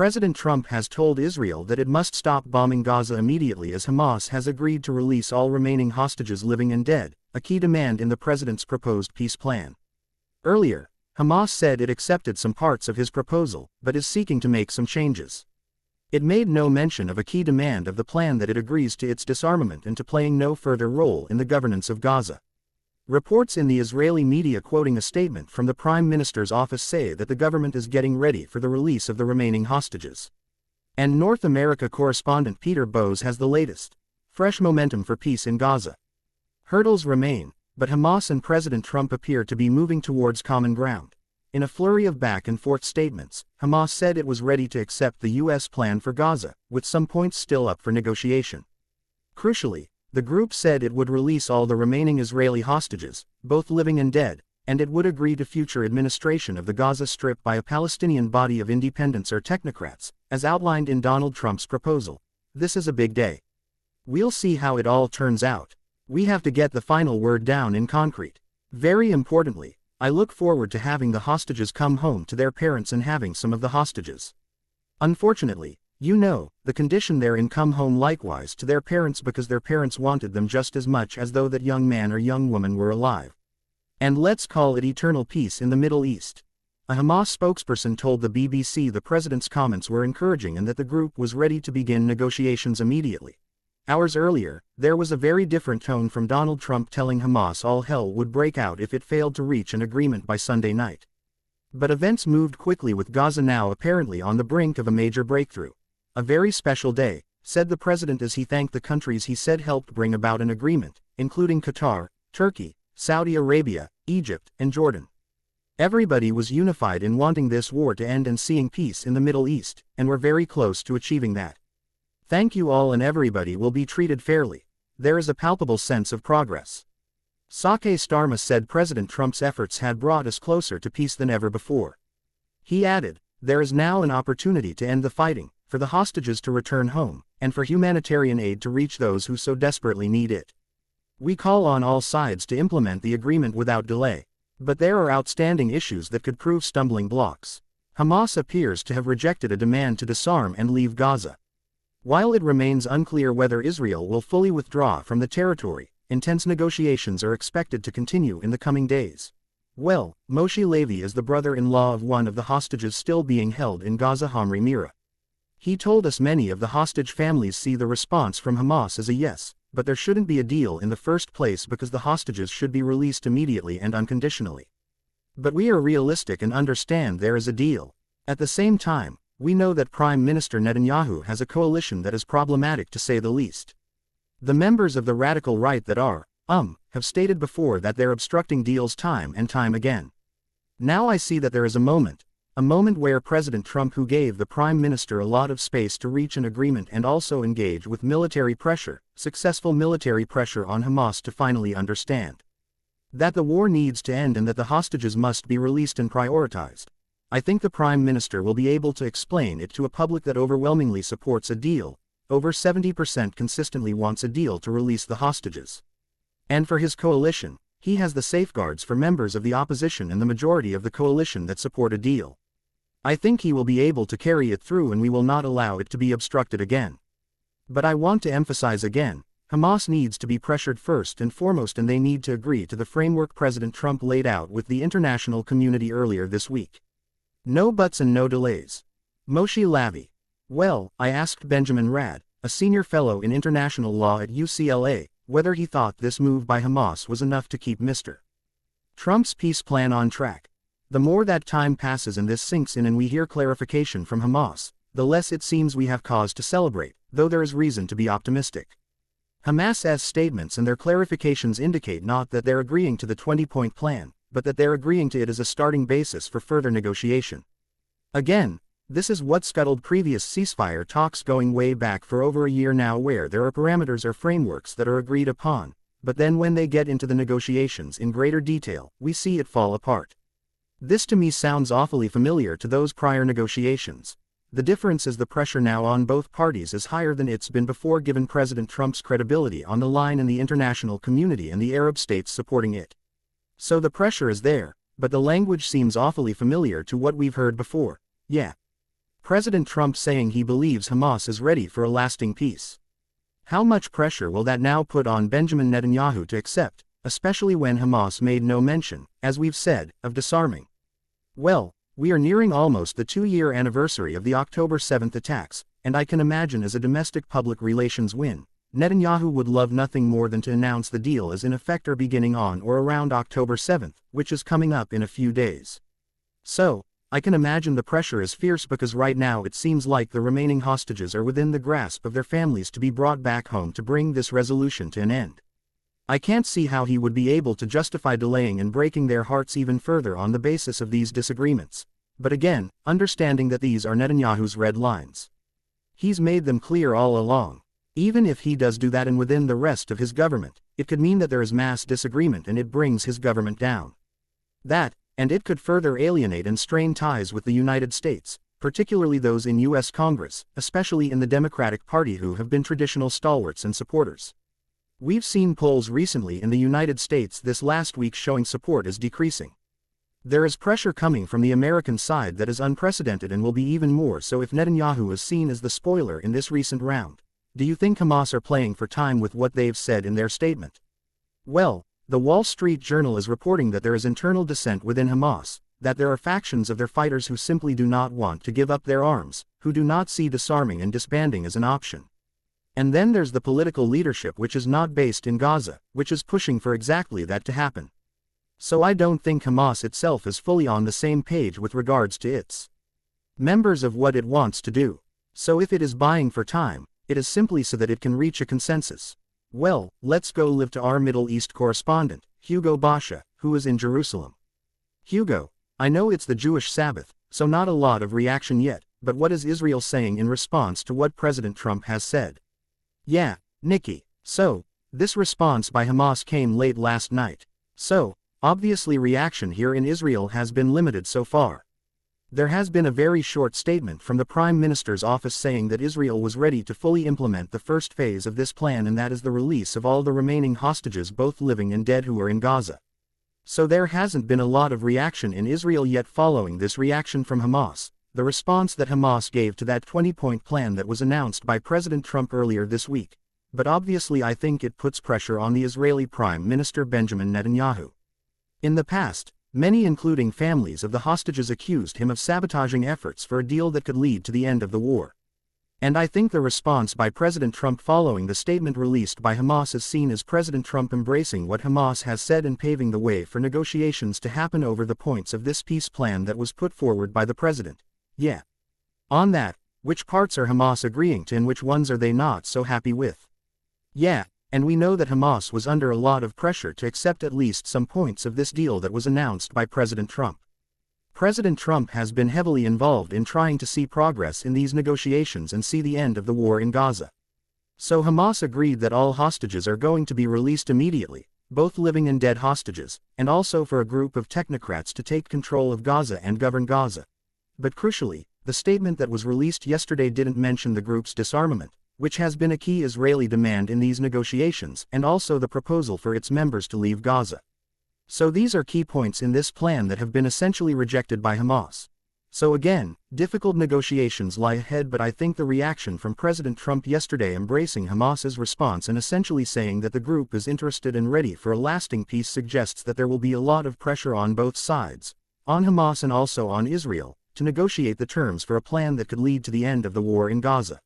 President Trump has told Israel that it must stop bombing Gaza immediately as Hamas has agreed to release all remaining hostages living and dead, a key demand in the president's proposed peace plan. Earlier, Hamas said it accepted some parts of his proposal, but is seeking to make some changes. It made no mention of a key demand of the plan that it agrees to its disarmament and to playing no further role in the governance of Gaza. Reports in the Israeli media quoting a statement from the Prime Minister's office say that the government is getting ready for the release of the remaining hostages. And North America correspondent Peter Bowes has the latest. Fresh momentum for peace in Gaza. Hurdles remain, but Hamas and President Trump appear to be moving towards common ground. In a flurry of back-and-forth statements, Hamas said it was ready to accept the U.S. plan for Gaza, with some points still up for negotiation. Crucially, the group said it would release all the remaining Israeli hostages, both living and dead, and it would agree to future administration of the Gaza Strip by a Palestinian body of independents or technocrats, as outlined in Donald Trump's proposal. This is a big day. We'll see how it all turns out. We have to get the final word down in concrete. Very importantly, I look forward to having the hostages come home to their parents and having some of the hostages. Unfortunately, the condition they're in come home likewise to their parents because their parents wanted them just as much as though that young man or young woman were alive. And let's call it eternal peace in the Middle East. A Hamas spokesperson told the BBC the president's comments were encouraging and that the group was ready to begin negotiations immediately. Hours earlier, there was a very different tone from Donald Trump telling Hamas all hell would break out if it failed to reach an agreement by Sunday night. But events moved quickly with Gaza now apparently on the brink of a major breakthrough. A very special day, said the president as he thanked the countries he said helped bring about an agreement, including Qatar, Turkey, Saudi Arabia, Egypt, and Jordan. Everybody was unified in wanting this war to end and seeing peace in the Middle East, and we're very close to achieving that. Thank you all and everybody will be treated fairly. There is a palpable sense of progress. Sake Starma said President Trump's efforts had brought us closer to peace than ever before. He added, there is now an opportunity to end the fighting, for the hostages to return home, and for humanitarian aid to reach those who so desperately need it. We call on all sides to implement the agreement without delay. But there are outstanding issues that could prove stumbling blocks. Hamas appears to have rejected a demand to disarm and leave Gaza. While it remains unclear whether Israel will fully withdraw from the territory, intense negotiations are expected to continue in the coming days. Well, Moshe Levy is the brother-in-law of one of the hostages still being held in Gaza, Hamri Mira. He told us many of the hostage families see the response from Hamas as a yes, but there shouldn't be a deal in the first place because the hostages should be released immediately and unconditionally. But we are realistic and understand there is a deal. At the same time, we know that Prime Minister Netanyahu has a coalition that is problematic to say the least. The members of the radical right that have stated before that they're obstructing deals time and time again. Now I see that there is a moment where President Trump, who gave the Prime Minister a lot of space to reach an agreement and also engage with military pressure, successful military pressure on Hamas to finally understand that the war needs to end and that the hostages must be released and prioritized. I think the Prime Minister will be able to explain it to a public that overwhelmingly supports a deal. Over 70% consistently wants a deal to release the hostages. And for his coalition, he has the safeguards for members of the opposition and the majority of the coalition that support a deal. I think he will be able to carry it through and we will not allow it to be obstructed again. But I want to emphasize again, Hamas needs to be pressured first and foremost, and they need to agree to the framework President Trump laid out with the international community earlier this week. No buts and no delays. Moshe Levy. Well, I asked Benjamin Rad, a senior fellow in international law at UCLA, whether he thought this move by Hamas was enough to keep Mr. Trump's peace plan on track. The more that time passes and this sinks in and we hear clarification from Hamas, the less it seems we have cause to celebrate, though there is reason to be optimistic. Hamas's statements and their clarifications indicate not that they're agreeing to the 20-point plan, but that they're agreeing to it as a starting basis for further negotiation. Again, this is what scuttled previous ceasefire talks going way back for over a year now, where there are parameters or frameworks that are agreed upon, but then when they get into the negotiations in greater detail, we see it fall apart. This to me sounds awfully familiar to those prior negotiations. The difference is the pressure now on both parties is higher than it's been before, given President Trump's credibility on the line and the international community and the Arab states supporting it. So the pressure is there, but the language seems awfully familiar to what we've heard before. Yeah. President Trump saying he believes Hamas is ready for a lasting peace. How much pressure will that now put on Benjamin Netanyahu to accept, especially when Hamas made no mention, as we've said, of disarming? Well, we are nearing almost the 2-year anniversary of the October 7th attacks, and I can imagine as a domestic public relations win, Netanyahu would love nothing more than to announce the deal is in effect or beginning on or around October 7th, which is coming up in a few days. So, I can imagine the pressure is fierce because right now it seems like the remaining hostages are within the grasp of their families to be brought back home to bring this resolution to an end. I can't see how he would be able to justify delaying and breaking their hearts even further on the basis of these disagreements. But again, understanding that these are Netanyahu's red lines. He's made them clear all along. Even if he does do that and within the rest of his government, it could mean that there is mass disagreement and it brings his government down. That, and it could further alienate and strain ties with the United States, particularly those in U.S. Congress, especially in the Democratic Party who have been traditional stalwarts and supporters. We've seen polls recently in the United States this last week showing support is decreasing. There is pressure coming from the American side that is unprecedented and will be even more so if Netanyahu is seen as the spoiler in this recent round. Do you think Hamas are playing for time with what they've said in their statement? Well, the Wall Street Journal is reporting that there is internal dissent within Hamas, that there are factions of their fighters who simply do not want to give up their arms, who do not see disarming and disbanding as an option. And then there's the political leadership which is not based in Gaza, which is pushing for exactly that to happen. So I don't think Hamas itself is fully on the same page with regards to its members of what it wants to do. So if it is buying for time, it is simply so that it can reach a consensus. Well, let's go live to our Middle East correspondent, Hugo Basha, who is in Jerusalem. Hugo, I know it's the Jewish Sabbath, so not a lot of reaction yet, but what is Israel saying in response to what President Trump has said? Yeah, Nikki. So, this response by Hamas came late last night. So, obviously reaction here in Israel has been limited so far. There has been a very short statement from the Prime Minister's office saying that Israel was ready to fully implement the first phase of this plan, and that is the release of all the remaining hostages, both living and dead, who are in Gaza. So there hasn't been a lot of reaction in Israel yet following this reaction from Hamas, the response that Hamas gave to that 20-point plan that was announced by President Trump earlier this week. But obviously I think it puts pressure on the Israeli Prime Minister Benjamin Netanyahu. In the past, many including families of the hostages accused him of sabotaging efforts for a deal that could lead to the end of the war. And I think the response by President Trump following the statement released by Hamas is seen as President Trump embracing what Hamas has said and paving the way for negotiations to happen over the points of this peace plan that was put forward by the president. Yeah. On that, which parts are Hamas agreeing to and which ones are they not so happy with? Yeah. And we know that Hamas was under a lot of pressure to accept at least some points of this deal that was announced by President Trump. President Trump has been heavily involved in trying to see progress in these negotiations and see the end of the war in Gaza. So Hamas agreed that all hostages are going to be released immediately, both living and dead hostages, and also for a group of technocrats to take control of Gaza and govern Gaza. But crucially, the statement that was released yesterday didn't mention the group's disarmament, which has been a key Israeli demand in these negotiations, and also the proposal for its members to leave Gaza. So these are key points in this plan that have been essentially rejected by Hamas. So again, difficult negotiations lie ahead, but I think the reaction from President Trump yesterday embracing Hamas's response and essentially saying that the group is interested and ready for a lasting peace suggests that there will be a lot of pressure on both sides, on Hamas and also on Israel, to negotiate the terms for a plan that could lead to the end of the war in Gaza.